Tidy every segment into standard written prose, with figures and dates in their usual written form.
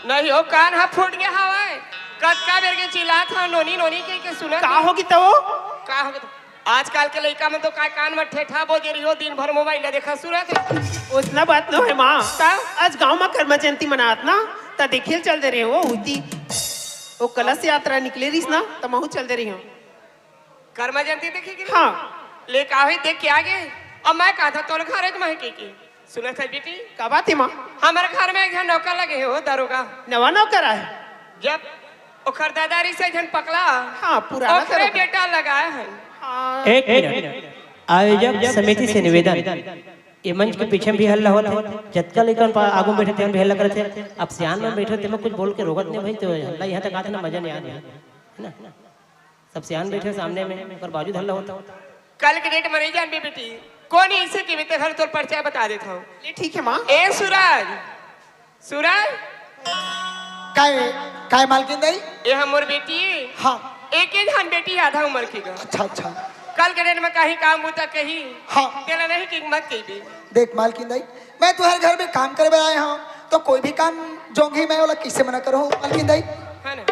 नहीं हो कान हा फूट गया हवाए कतका बेर के चिल्लात हा नोनी नोनी के सुना का होगी तो का होगी तो आजकल के लड़का में तो का कान में ठेठा बोल रही हो दिन भर मोबाइल देखा सूरत उतना बात न है माँ का? आज गांव में कर्म जयंती मनात ना ता देखे चल दे रहे हो उती वो कलश यात्रा निकले रही ना तो महू चल दे रही हूँ कर्मा जयंती देखी हाँ ले का देख के आगे अब मैं कहा था तोर घर एक महके की सुना था बेटी का बात है माँ हमारे घर में एक जन नौकर लगे हो दारोगा नवा नौकर है जब ओखर दादारी से जन पकला हाँ पुराना ओखरे बेटा लगाया है हाँ एक मिनट आयोजक समिति से निवेदन ये मंच के पीछे भी हल्ला होता है जतका लेकर आगू बैठे थे भी हल्ला करते थे अब सियान में बैठे थे मैं कुछ बोल के रोकत नहीं भाई तो हल्ला यहाँ तक आते ना मजा नहीं आ रहा है ना सब सियान बैठे सामने में और बाजू हल्ला होता कल के डेट में नहीं जान बेटी कौन इसे की बीते घर तोर परिचय बता देता हूँ ये ठीक है माँ ए सूरज सूरज काय काय मालकिन दाई ये हमर बेटी हाँ एक ही धान बेटी आधा उम्र की गा अच्छा अच्छा कल के डेट में कहीं काम होता कहीं हाँ तेरा नहीं की मत की भी देख मालकिन दाई मैं तुम्हारे घर में काम करे आया हूँ तो कोई भी काम जोंगी मैं वाला किससे मना करो मालकिन दाई है ना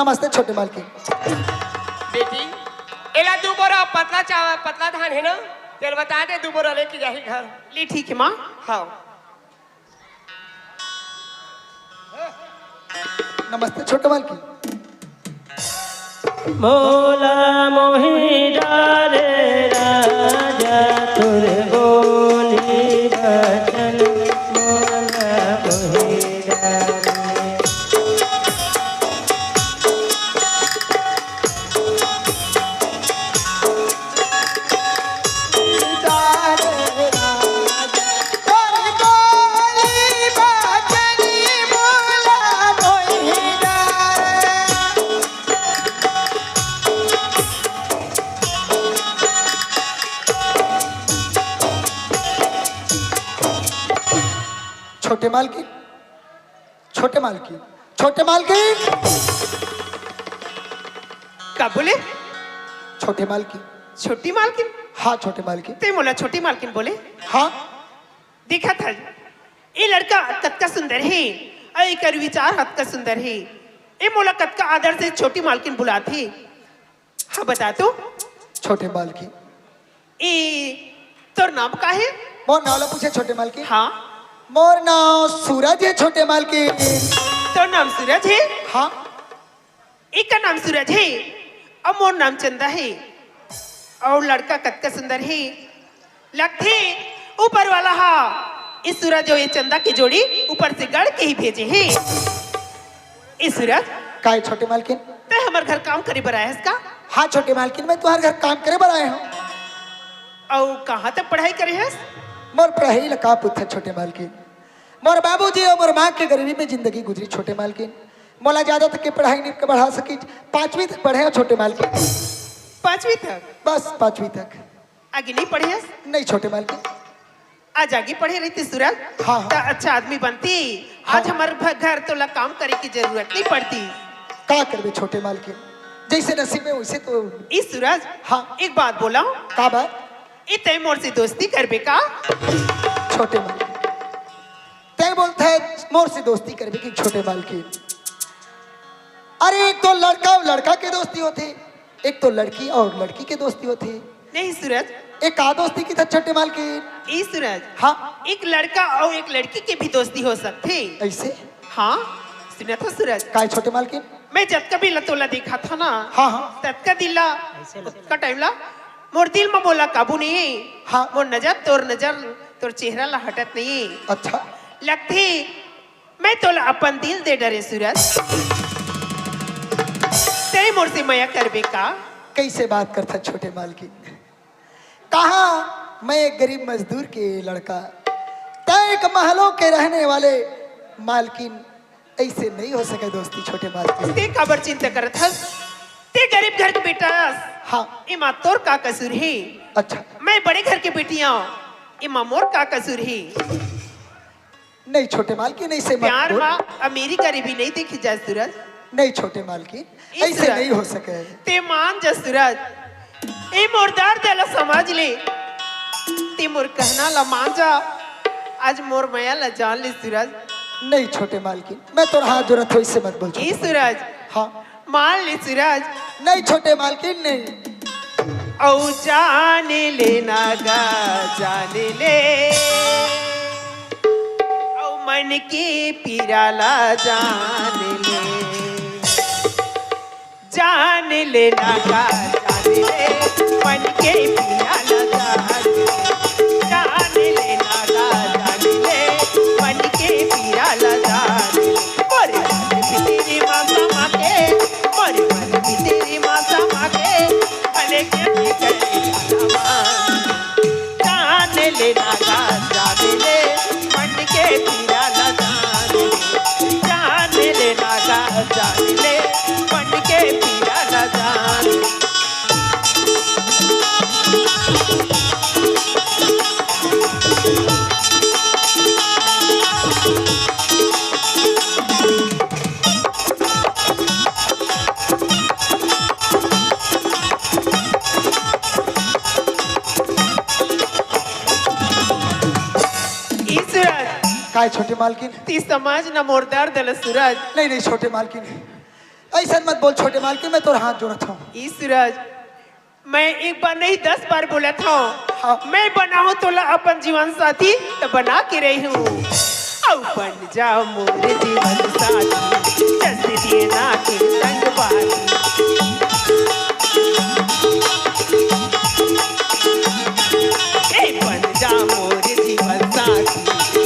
नमस्ते छोटे मालकिन बेटी एला दो बोरा पतला चावल पतला धान है ना तेल बता दे दो बोरा लेके जाही घर ये ठीक है माँ हाँ नमस्ते छोटे मालकिन मोला मोहिरा रे राजा तुर बोली बचन मोला मोहिरा रे छोटे मालकिन छोटे मालकिन छोटे मालकिन का बोले छोटे मालकिन छोटी मालकिन हाँ छोटे मालकिन ते मोला छोटी मालकिन बोले हाँ देखा था ये लड़का कतका सुंदर है और एक विचार हद का सुंदर है ये मोला कतका आदर से छोटी मालकिन बुलाती हाँ बता तो छोटे मालकिन ए तोर नाम का है मोर नाम पूछे छोटे मालकिन हाँ मोर नाम सूरज है छोटे मालकिन तोर नाम सूरज है हाँ एक का नाम सूरज है और मोर नाम चंदा है और लड़का कतका सुंदर है लगते ऊपर वाला हा इस सूरज और ये चंदा की जोड़ी ऊपर से गढ़ के ही भेजे हैं इस सूरज काय छोटे मालकिन ते हमारे घर काम करे बर आया है इसका हाँ छोटे मालकिन मैं तुम्हारे घर काम करे बनाए हूँ और कहाँ तक पढ़ाई करे है मोर पढ़ाई लगा पुत्र छोटे मालकिन मोर बाबूजी और मोर माँ के गरीबी में जिंदगी गुजरी छोटे मालकिन मोला ज्यादा तक के पढ़ाई नहीं बढ़ा सकी 5वीं तक पढ़े हो छोटे मालकिन 5वीं तक बस 5वीं तक आगे नहीं पढ़े है नहीं छोटे मालकिन आज आगे पढ़े रहती सूरज हाँ। तो अच्छा आदमी बनती आज हमारे घर तो ला काम करे की जरूरत नहीं पड़ती का करबे छोटे मालकिन जैसे नसीब में वैसे तो इस सूरज हाँ। एक बात बोला का बात इतने मोर से दोस्ती करबे का छोटे मालकिन तय बोलता है मोर से दोस्ती करबे की छोटे मालकिन अरे एक तो लड़का और लड़का के दोस्ती होती एक तो लड़की और लड़की के दोस्ती होती नहीं सूरज एक का दोस्ती की था छोटे मालकिन ई सूरज हाँ एक लड़का और एक लड़की की भी दोस्ती हो सकती ऐसे हाँ सुना था सूरज काय छोटे मालकिन मैं जब कभी लतोला देखा था ना हाँ हाँ तब का दिला उसका टाइम ला मोर दिल में बोला काबू नहीं हाँ। मोर नजर तोर चेहरा ला हटत नहीं अच्छा लगती मैं तोला अपन दिल दे डरे सूरज तेरे मोर से मया करबे का कैसे बात करता छोटे मालकिन कहा मैं एक गरीब मजदूर के लड़का तय एक महलों के रहने वाले मालकिन ऐसे नहीं हो सके दोस्ती छोटे मालकिन ते काबर चिंता करत हस ते गरीब घर के बेटा हाँ इमा तोर का कसूर है अच्छा मैं बड़े घर की बेटियां इमा मोर का कसूर है नहीं छोटे मालकिन ऐसे मत प्यार बोल। माँ अमेरी गरीबी नहीं देखी जाए सूरज नहीं छोटे मालकिन ऐसे सूरज, नहीं हो सके ते मान जा सूरज ए मोरदार दला समझ ले ते मोर कहना ला मान जा आज मोर मया ला जान ले सूरज नहीं छोटे मालकिन, मैं तो हाथ जरूरत हो, इससे मत बोल ई छोटे। सूरज हाँ मान ले सूरज नहीं छोटे मालकिन नहीं। औ जान लेना गा जान ले औ मन के पिराला जान ले जान लेना गा जान ले मन के पिराला जान लेना गा जान ले मन के पिराला जान मोरे मन भी तेरी माता माँ के मोरे मन भी तेरी माता माँ के भले के भी करे जान लेना गा जान ले मन के पिराला जान लेना गा जान ले मन के पिराला जान काय छोटे मालकिन? ती समाज न मोरदार दल सूरज नहीं नहीं छोटे मालकिन, ऐसा मत बोल छोटे मालकिन, मैं तो हाथ जोड़त हूँ। ई सूरज मैं एक बार नहीं 10 बार बोला था हाँ। मैं बनाऊं तो अपन जीवन साथी तो बना के रही हूँ औ बन जाओ मोरे जीवन साथी जस दिए ना के संग बानी ए बन जा मोरे जीवन साथी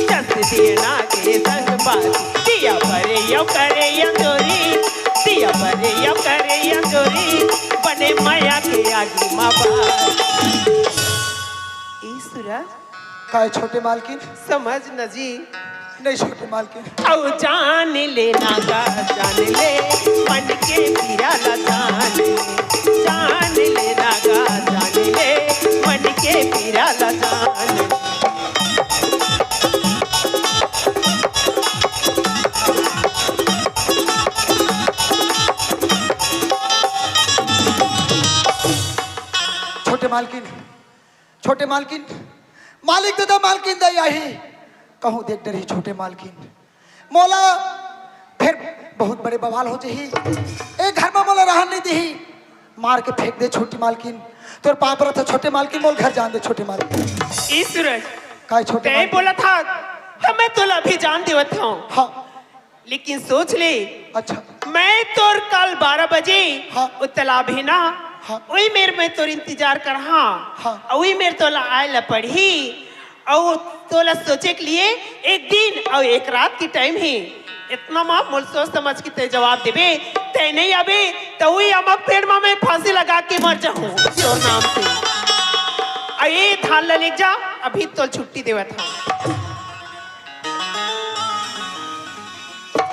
जस दिए ना के संग बानी दिया भरे यो करे यंजोरी दिया भरे यो करे यंजोरी बने माया के आगे माँ बाप ई सूरज काय छोटे मालकिन? समझ न जी नहीं छोटे मालकिन। औ जान लेना गा जान ले मन के पिराला जान लेना गा जान ले मन के पिराला जान छोटे मालकिन, छोटे मालकिन, मालिक दादा मालकिन दे यही कहूँ देख डरी छोटे मालकिन मोला फिर बहुत बड़े बवाल हो जही एक घर में मोला रहन नहीं दी मार के फेंक दे छोटी मालकिन तोर पाप रहा था छोटे मालकिन मोल घर जान दे छोटे मालकिन। ई सूरज काय छोटे तय मालकिन? बोला था हमें तो अभी जान देवत हूँ हाँ लेकिन सोच ले अच्छा मैं तोर कल 12 बजे हाँ। तालाब है ना हाँ। वही मेरे में तोर इंतजार कर हाँ। वही मेरे तोला आए ला पढ़ी और तोला सोचे के लिए एक दिन और एक रात की टाइम है इतना माँ मुल सोच समझ के ते जवाब देवे ते नहीं अबे तो वही अमक पेड़ में मैं फांसी लगा के मर जाऊं तोर नाम से ये धान ला ले जा अभी तो छुट्टी देवा था